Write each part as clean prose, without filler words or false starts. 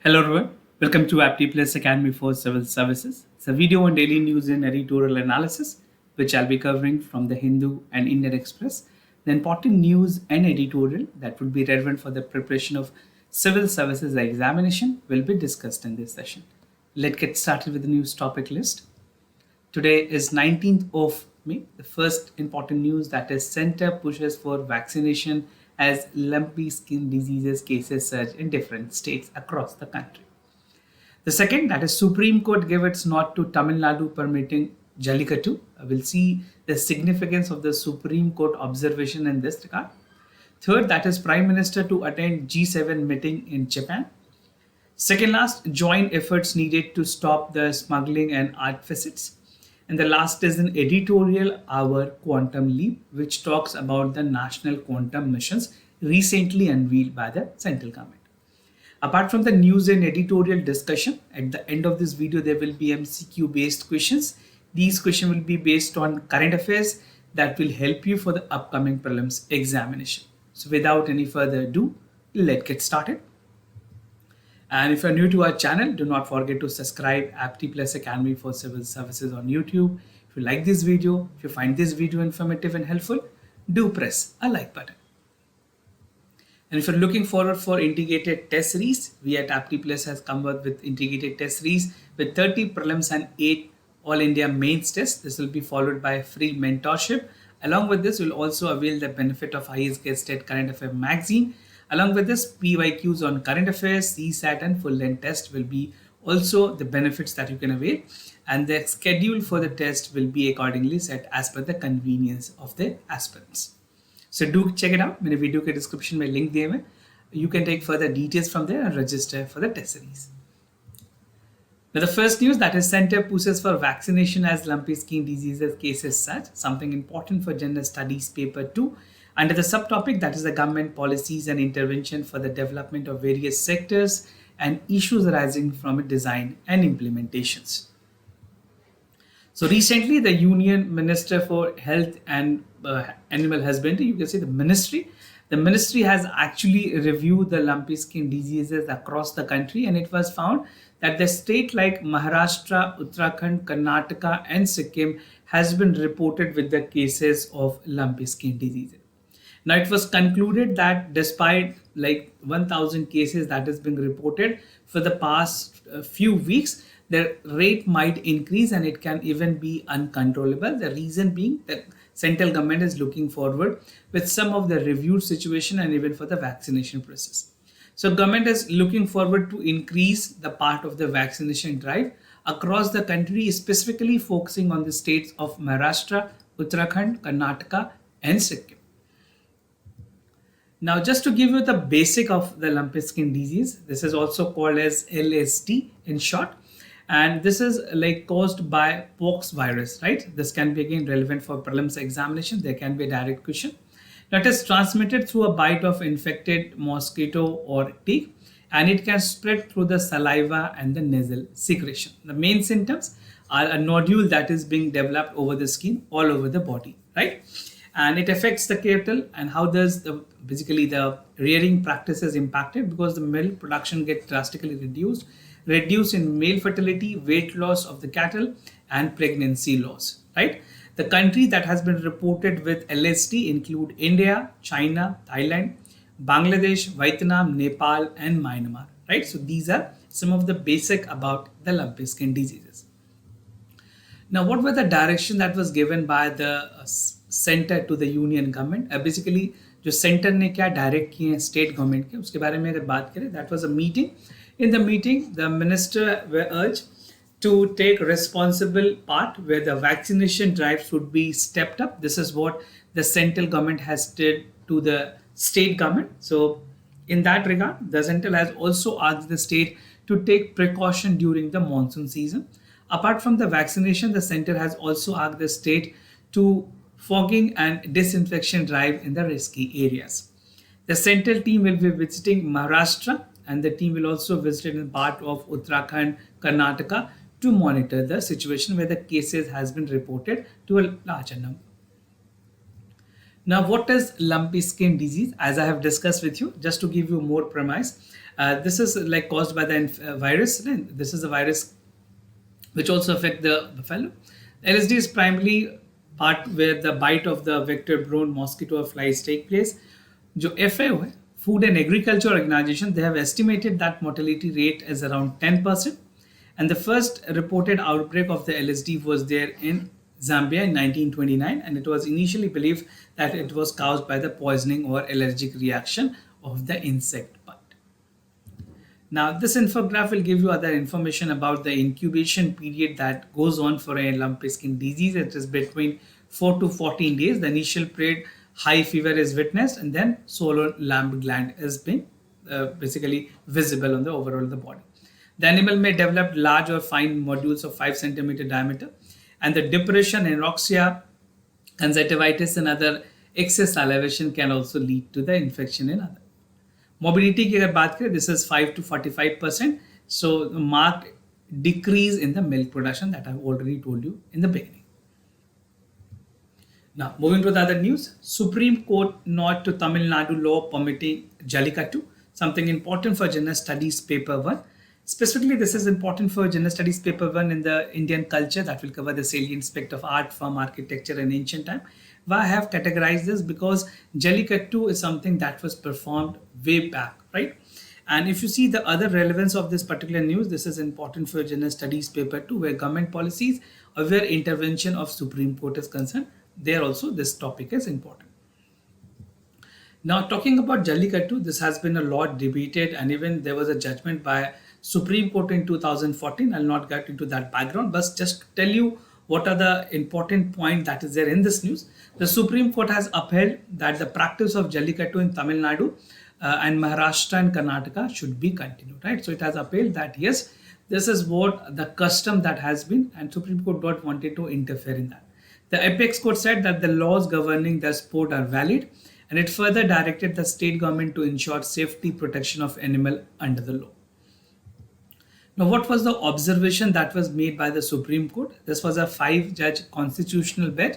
Hello everyone, welcome to Apti Plus Academy for Civil Services. It's a video on daily news and editorial analysis, which I'll be covering from the Hindu and Indian Express. The important news and editorial that would be relevant for the preparation of civil services examination will be discussed in this session. Let's get started with the news topic list. Today is 19th of May. The first important news that is Center pushes for vaccination as lumpy skin diseases cases surge in different states across the country. The second, that is Supreme Court gave its nod to Tamil Nadu permitting Jallikattu. We'll see the significance of the Supreme Court observation in this regard. Third, that is Prime Minister to attend G7 meeting in Japan. Second last, joint efforts needed to stop the smuggling and art facets. And the last is an editorial Our Quantum Leap, which talks about the national quantum missions recently unveiled by the central government. Apart from the news and editorial discussion, at the end of this video, there will be MCQ based questions. These questions will be based on current affairs that will help you for the upcoming prelims examination. So without any further ado, let's get started. And if you're new to our channel, do not forget to subscribe Apti Plus Academy for Civil Services on YouTube. If you like this video, if you find this video informative and helpful, do press a like button. And if you're looking forward for integrated test series, we at Apti Plus has come up with integrated test series with 30 prelims and 8 All India mains tests. This will be followed by free mentorship. Along with this, you'll also avail the benefit of highest graded current affair magazine. Along with this, PYQs on current affairs, CSAT and full length test will be also the benefits that you can avail, and the schedule for the test will be accordingly set as per the convenience of the aspirants. So do check it out. मेरे video के description में link दिए हुए. You can take further details from there and register for the test series. Now the first news, that is Center pushes for vaccination as lumpy skin diseases cases surge, something important for General Studies paper 2. Under the subtopic, that is the government policies and intervention for the development of various sectors and issues arising from design and implementations. So recently, the Union Minister for Health and Animal Husbandry, you can say the ministry has actually reviewed the lumpy skin diseases across the country, and it was found that the state like Maharashtra, Uttarakhand, Karnataka and Sikkim has been reported with the cases of lumpy skin diseases. Now it was concluded that despite like 1,000 cases that has been reported for the past few weeks, the rate might increase and it can even be uncontrollable. The reason being that central government is looking forward with some of the reviewed situation and even for the vaccination process. So government is looking forward to increase the part of the vaccination drive across the country, specifically focusing on the states of Maharashtra, Uttarakhand, Karnataka and Sikkim. Now, just to give you the basic of the lumpy skin disease, this is also called as LSD in short, and this is like caused by pox virus, right? This can be again relevant for prelims examination. There can be a direct question. Now, it is transmitted through a bite of infected mosquito or tick, and it can spread through the saliva and the nasal secretion. The main symptoms are a nodule that is being developed over the skin all over the body, right? And it affects the cattle. And how does basically the rearing practices impacted, because the milk production gets drastically reduced in male fertility, weight loss of the cattle and pregnancy loss, right? The countries that has been reported with LSD include India, China, Thailand, Bangladesh, Vietnam, Nepal and Myanmar, right? So these are some of the basic about the lumpy skin diseases. Now, what were the direction that was given by the center to the union government? Basically, जो centre ने क्या direct किए हैं state government के, उसके बारे में अगर बात करें, that was a meeting. In the meeting the minister were urged to take responsible part where the vaccination drive should be stepped up. This is what the central government has did to the state government. So in that regard, the central has also asked the state to take precaution during the monsoon season. Apart from the vaccination, the center has also asked the state to fogging and disinfection drive in the risky areas. The central team will be visiting Maharashtra, and the team will also visit in part of Uttarakhand, Karnataka to monitor the situation where the cases has been reported to a larger number. Now, what is lumpy skin disease? As I have discussed with you, just to give you more premise, this is like caused by the virus. This is a virus which also affect the buffalo. LSD is primarily part where the bite of the vector-borne mosquito or flies take place. जो FAO है, Food and Agriculture Organization, they have estimated that mortality rate is around 10%. And the first reported outbreak of the LSD was there in Zambia in 1929, and it was initially believed that it was caused by the poisoning or allergic reaction of the insect bite. Now, this infograph will give you other information about the incubation period that goes on for a lumpy skin disease. It is between 4 to 14 days. The initial period, high fever is witnessed, and then swollen lamp gland is being basically visible on the overall of the body. The animal may develop large or fine nodules of 5 centimeter diameter, and the depression, anoxia, conjunctivitis, and other excess salivation can also lead to the infection in other. Morbidity की अगर बात करें, this is 5 to 45%. So marked decrease in the milk production that I've already told you in the beginning. Now moving to the other news, Supreme Court nod to Tamil Nadu law permitting Jallikattu, something important for General Studies paper 1. Specifically, this is important for General Studies paper 1 in the Indian culture that will cover the salient aspect of art, form, architecture and ancient time. Why I have categorized this? Because Jallikattu is something that was performed way back, right? And if you see the other relevance of this particular news, this is important for General Studies paper 2, where government policies or where intervention of Supreme Court is concerned. There also this topic is important. Now talking about Jallikattu, this has been a lot debated, and even there was a judgment by Supreme Court in 2014. I'll not get into that background, but just tell you what are the important points that is there in this news. The Supreme Court has upheld that the practice of Jallikattu in Tamil Nadu and Maharashtra and Karnataka should be continued, right? So it has upheld that yes, this is what the custom that has been, and Supreme Court don't wanted to interfere in that. The apex court said that the laws governing the sport are valid, and it further directed the state government to ensure safety protection of animal under the law. Now, what was the observation that was made by the Supreme Court? This was a 5-judge constitutional bench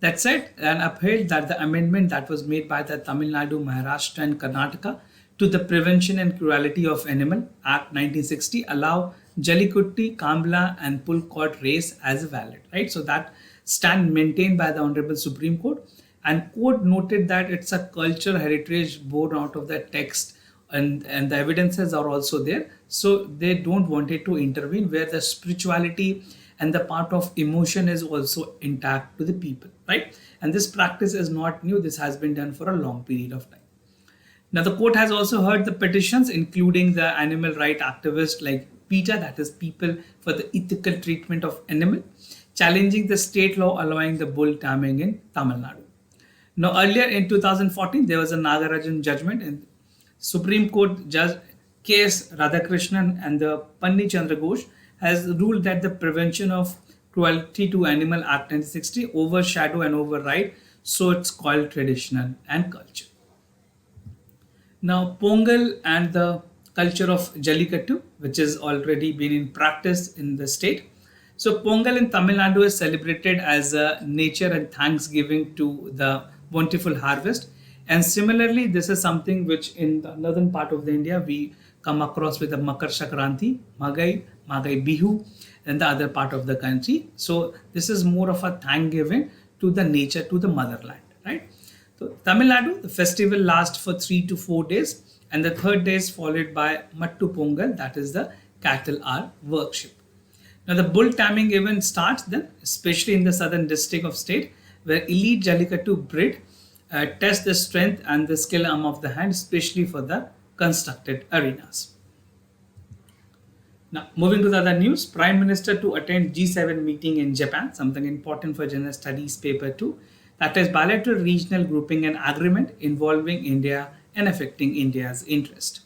that said and upheld that the amendment that was made by the Tamil Nadu, Maharashtra and Karnataka to the Prevention and Cruelty of Animal Act 1960 allow Jallikattu, Kambla and Pulkot race as valid, right? So that stand maintained by the Honorable Supreme Court, and court noted that it's a cultural heritage born out of the text, and the evidences are also there. So they don't want it to intervene where the spirituality and the part of emotion is also intact to the people, right? And this practice is not new. This has been done for a long period of time. Now the court has also heard the petitions, including the animal right activists like PETA, that is People for the Ethical Treatment of Animal, challenging the state law allowing the bull taming in Tamil Nadu. Now earlier in 2014, there was a Nagarajan judgment in Supreme Court Judge K.S. Radhakrishnan and the Panni Chandra Ghosh has ruled that the Prevention of Cruelty to Animal Act 1960 overshadow and override, so it's called traditional and culture. Now Pongal and the culture of Jallikattu, which is already been in practice in the state. So Pongal in Tamil Nadu is celebrated as a nature and thanksgiving to the bountiful harvest. And similarly, this is something which in the northern part of the India, we come across with the Makar Sankranti, Magai Bihu, and the other part of the country. So this is more of a thanksgiving to the nature, to the motherland, right? So Tamil Nadu, the festival lasts for 3 to 4 days, and the third day is followed by Mattu Pongal, that is the cattle are worship. Now the bull taming event starts then, especially in the southern district of state, where elite Jallikattu breed test the strength and the skill arm of the hand, especially for the constructed arenas. Now, moving to the other news, Prime Minister to attend G7 meeting in Japan, something important for General Studies paper 2, that is bilateral regional grouping and agreement involving India and affecting India's interest.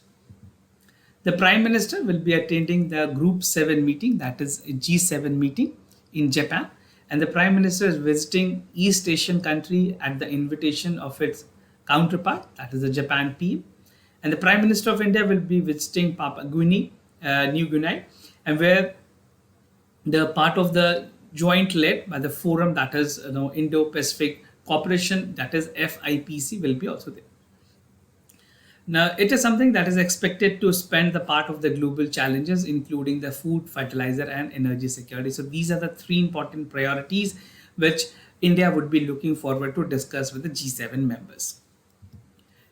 The Prime Minister will be attending the Group 7 meeting, that is G7 meeting in Japan, and the Prime Minister is visiting East Asian country at the invitation of its counterpart, that is the Japan PM. And the Prime Minister of India will be visiting Papua New Guinea, and where the part of the joint led by the forum, that is Indo-Pacific Corporation, that is FIPC, will be also there. Now, it is something that is expected to spend the part of the global challenges, including the food, fertilizer, and energy security. So, these are the three important priorities which India would be looking forward to discuss with the G7 members.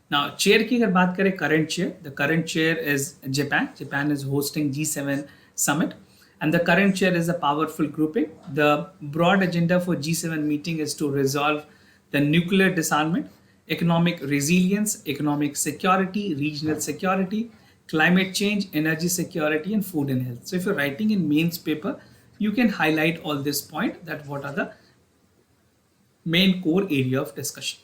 Now, chair की अगर बात करें current chair, the current chair is Japan. Japan is hosting G7 summit, and the current chair is a powerful grouping. The broad agenda for G7 meeting is to resolve the nuclear disarmament, economic resilience, economic security, regional security, climate change, energy security, and food and health. So, if you're writing in mains paper, you can highlight all this point, that what are the main core area of discussion.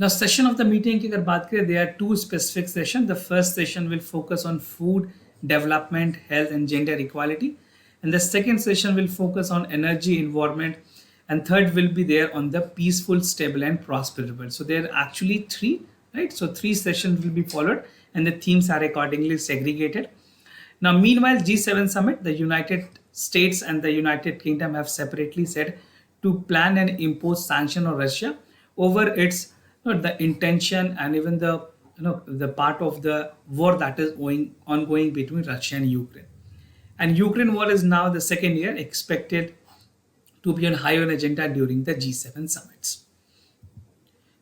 Now, session of the meeting की अगर बात करें, there are two specific sessions. The first session will focus on food development, health, and gender equality, and the second session will focus on energy, environment, and third will be there on the peaceful, stable, and prosperous world. So there are actually three, right? So three sessions will be followed, and the themes are accordingly segregated. Now, meanwhile, G7 summit, the United States and the United Kingdom have separately said to plan and impose sanction on Russia over its the intention and even the the part of the war that is ongoing between Russia and Ukraine. And Ukraine war is now the second year expected to be on higher agenda during the G7 summits.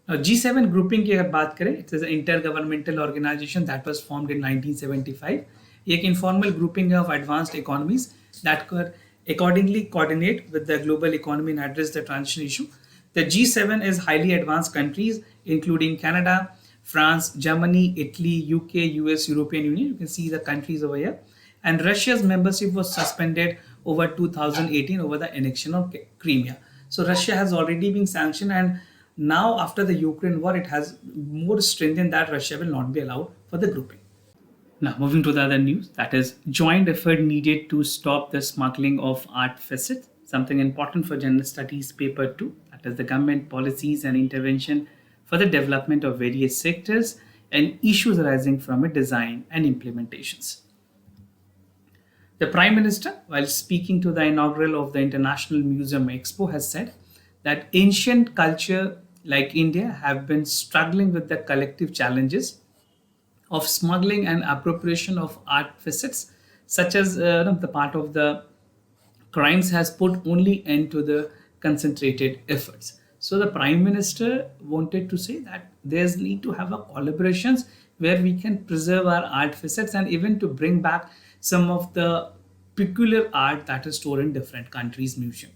Now, G7 grouping की अगर बात करें, it is an intergovernmental organization that was formed in 1975. एक informal grouping of advanced economies that could accordingly coordinate with the global economy and address the transition issue. The G7 is highly advanced countries, including Canada, France, Germany, Italy, UK, US, European Union. You can see the countries over here. And Russia's membership was suspended over 2018 over the annexion of Crimea. So Russia has already been sanctioned, and now after the Ukraine war, it has more strengthened that Russia will not be allowed for the grouping. Now, moving to the other news, that is joint effort needed to stop the smuggling of art facets, something important for General Studies Paper 2, that is the government policies and intervention for the development of various sectors and issues arising from its design and implementations. The Prime Minister, while speaking to the inaugural of the International Museum Expo, has said that ancient culture like India have been struggling with the collective challenges of smuggling and appropriation of art facets, such as the part of the crimes has put only end to the concentrated efforts. So the Prime Minister wanted to say that there's need to have a collaborations where we can preserve our art facets and even to bring back some of the peculiar art that is stored in different countries' museum.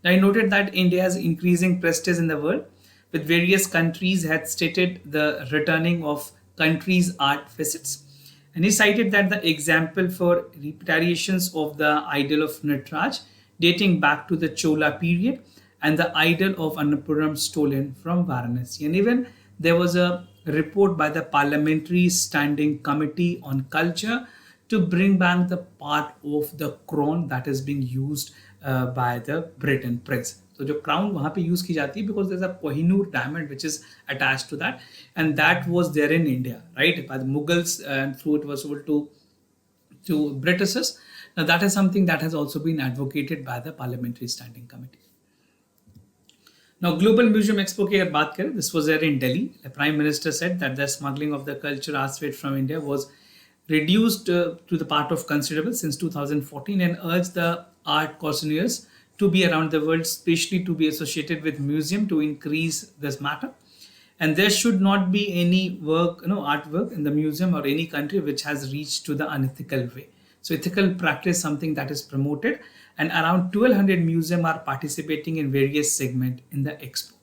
Now, I noted that India has increasing prestige in the world, with various countries had stated the returning of countries' art facets. And he cited that the example for repatriations of the idol of Nataraj dating back to the Chola period and the idol of Annapurnam stolen from Varanasi. And even there was a report by the Parliamentary Standing Committee on Culture to bring back the part of the crown that is being used by the Britain Prince. So the crown वहाँ पे use की जाती है because there's a Kohinoor diamond which is attached to that, and that was there in India, right? By the Mughals, and through it was sold to Britishers. Now that is something that has also been advocated by the Parliamentary Standing Committee. Now, Global Museum Expo की अगर बात करें, this was there in Delhi. The Prime Minister said that the smuggling of the culture aspect from India was reduced to the part of considerable since 2014, and urged the art connoisseurs to be around the world, especially to be associated with museum to increase this matter. And there should not be any work, artwork in the museum or any country which has reached to the unethical way. So ethical practice, something that is promoted, and around 1200 museums are participating in various segments in the expo.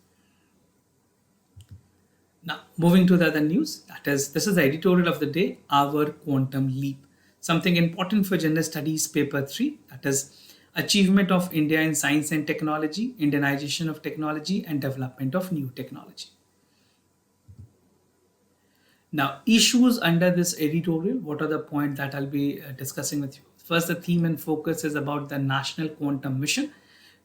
Now, moving to the other news, this is the editorial of the day, Our Quantum Leap. Something important for General Studies Paper 3, that is Achievement of India in Science and Technology, Indianization of Technology, and Development of New Technology. Now, issues under this editorial, what are the points that I'll be discussing with you? First, the theme and focus is about the National Quantum Mission.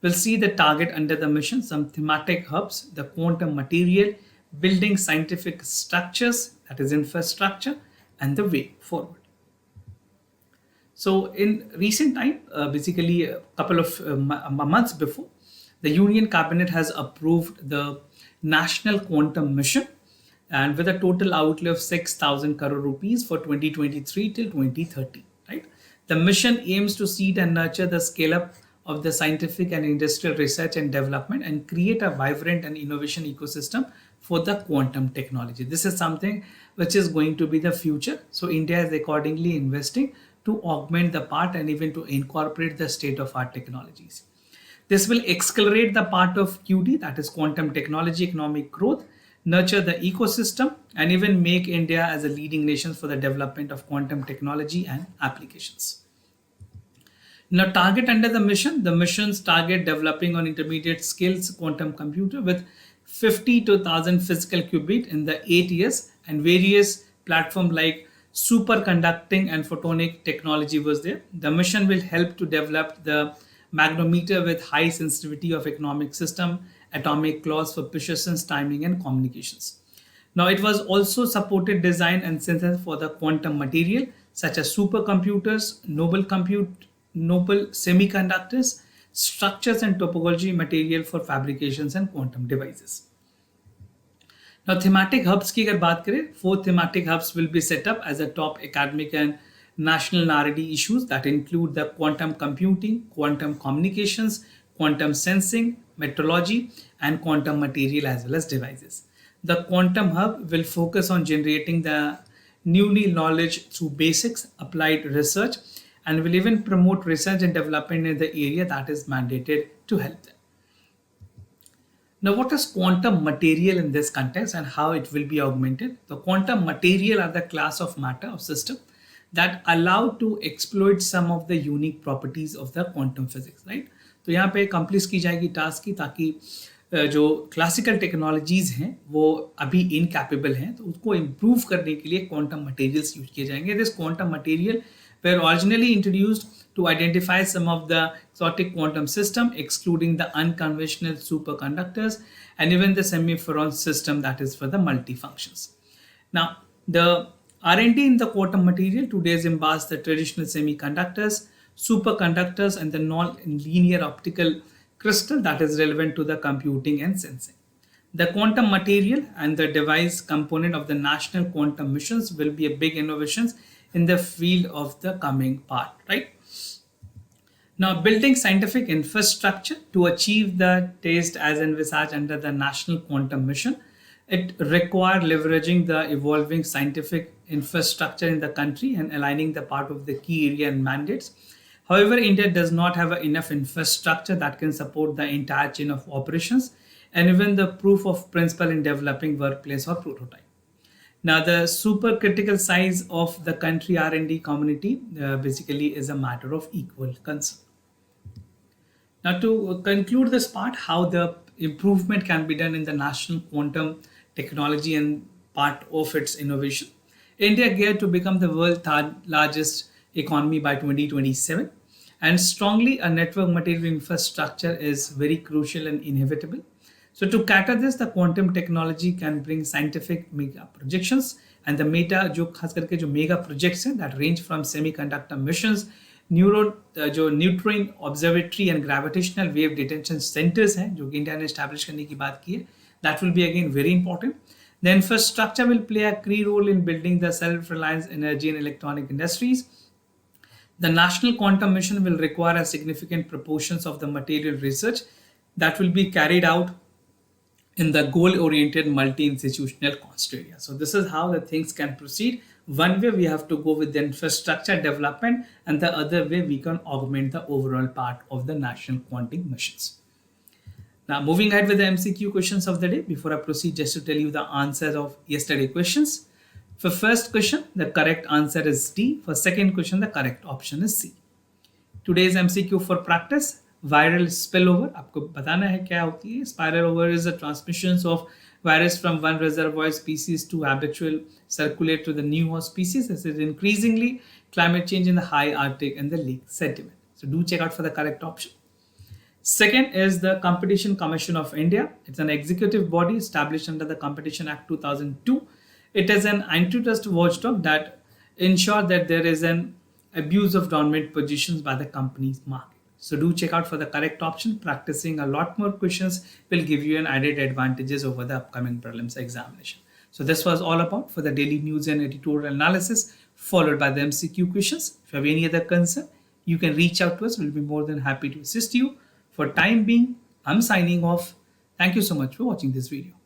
We'll see the target under the mission, some thematic hubs, the quantum material, building scientific structures, that is infrastructure, and the way forward. So in recent time, basically a couple of months before, The Union Cabinet has approved the National Quantum Mission and with a total outlay of 6,000 crore rupees for 2023 till 2030. Right? The mission aims to seed and nurture the scale up of the scientific and industrial research and development and create a vibrant and innovation ecosystem for the quantum technology. This is something which is going to be the future. So India is accordingly investing to augment the part and even to incorporate the state of art technologies. This will accelerate the part of QD, that is quantum technology economic growth, nurture the ecosystem, and even make India as a leading nation for the development of quantum technology and applications. Now, target under the missions target developing on intermediate scales quantum computer with 50 to 1000 physical qubit in the 8 years, and various platforms like superconducting and photonic technology was there. The mission will help to develop the magnetometer with high sensitivity of economic system, atomic clocks for precision, timing, and communications. Now, it was also supported design and synthesis for the quantum material such as supercomputers, noble semiconductors, structures and topology material for fabrications and quantum devices. Now, thematic hubs की अगर बात करें, 4 thematic hubs will be set up as a top academic and national R&D issues that include the quantum computing, quantum communications, quantum sensing, metrology, and quantum material as well as devices. The quantum hub will focus on generating the newly knowledge through basics, applied research, and will even promote research and development in the area that is mandated to help them. Now, what is quantum material in this context and how it will be augmented? The quantum material are the class of matter of system that allow to exploit some of the unique properties of the quantum physics, right? तो यहाँ पे complete की जाएगी task की, ताकि जो classical technologies हैं वो अभी इनकैपेबल हैं, तो उसको इम्प्रूव करने के लिए क्वांटम मटेरियल्स यूज किए जाएंगे. This quantum material were originally introduced to identify some of the exotic quantum system, excluding the unconventional superconductors and even the semiferron system that is for the multifunctions. Now, the R&D in the quantum material today embeds the traditional semiconductors, superconductors, and the non-linear optical crystal that is relevant to the computing and sensing. The quantum material and the device component of the national quantum missions will be a big innovations in the field of the coming part, right? Now, building scientific infrastructure to achieve the taste as envisaged under the National Quantum Mission, it required leveraging the evolving scientific infrastructure in the country and aligning the part of the key area and mandates. However, India does not have enough infrastructure that can support the entire chain of operations and even the proof of principle in developing workplace or prototype. Now, the supercritical size of the country R&D community basically is a matter of equal concern. Now, to conclude this part, how the improvement can be done in the national quantum technology and part of its innovation. India geared to become the world's third largest economy by 2027, and strongly a network material infrastructure is very crucial and inevitable. So to cater this, the quantum technology can bring scientific mega projections and the meta जो खास करके जो mega projects हैं that range from semiconductor missions, जो neutron observatory and gravitational wave detention centres हैं जो कि India ने एस्टैब्लिश करने की बात की है, that will be again very important. The infrastructure will play a key role in building the self reliance energy and electronic industries. The National Quantum Mission will require a significant proportions of the material research that will be carried out in the goal-oriented multi-institutional consortia. So this is how the things can proceed. One way we have to go with the infrastructure development, and the other way we can augment the overall part of the national quantum missions. Now, moving ahead with the MCQ questions of the day. Before I proceed, just to tell you the answers of yesterday questions. For first question, the correct answer is D. For second question, the correct option is C. Today's MCQ for practice. Viral spillover. आपको बताना है क्या होती है. Spillover is the transmission of virus from one reservoir species to habitual circulate to the new host species. This is increasingly climate change in the high Arctic and the lake sediment. So do check out for the correct option. Second is the Competition Commission of India. It's an executive body established under the Competition Act 2002. It is an antitrust watchdog that ensures that there is an abuse of dominant positions by the company's market. So do check out for the correct option. Practicing a lot more questions will give you an added advantages over the upcoming prelims examination. So this was all about for the daily news and editorial analysis, followed by the MCQ questions. If you have any other concern, you can reach out to us. We'll be more than happy to assist you. For time being, I'm signing off. Thank you so much for watching this video.